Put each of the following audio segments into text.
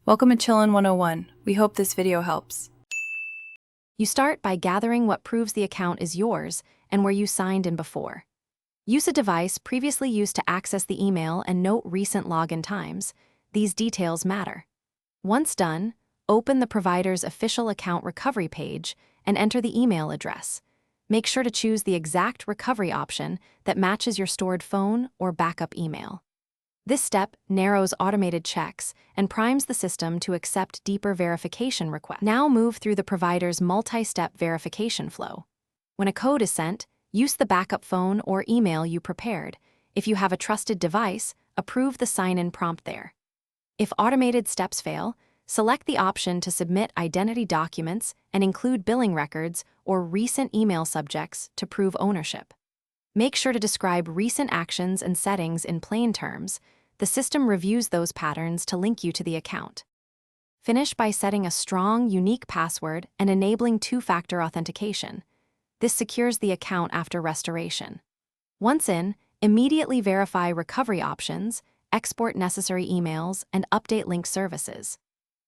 Welcome to Chillin' 101. We hope this video helps. You start by gathering what proves the account is yours and where you signed in before. Use a device previously used to access the email and note recent login times. These details matter. Once done, open the provider's official account recovery page and enter the email address. Make sure to choose the exact recovery option that matches your stored phone or backup email. This step narrows automated checks and primes the system to accept deeper verification requests. Now move through the provider's multi-step verification flow. When a code is sent, use the backup phone or email you prepared. If you have a trusted device, approve the sign-in prompt there. If automated steps fail, select the option to submit identity documents and include billing records or recent email subjects to prove ownership. Make sure to describe recent actions and settings in plain terms. The system reviews those patterns to link you to the account. Finish by setting a strong, unique password and enabling two-factor authentication. This secures the account after restoration. Once in, immediately verify recovery options, export necessary emails, and update link services.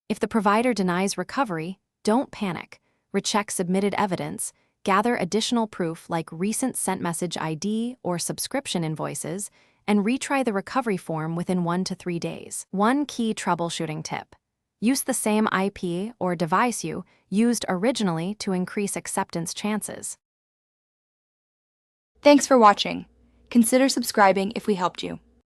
If the provider denies recovery, don't panic. Recheck submitted evidence. Gather additional proof like recent sent message ID or subscription invoices, and retry the recovery form within 1 to 3 days. One key troubleshooting tip: use the same IP or device you used originally to increase acceptance chances. Thanks for watching. Consider subscribing if we helped you.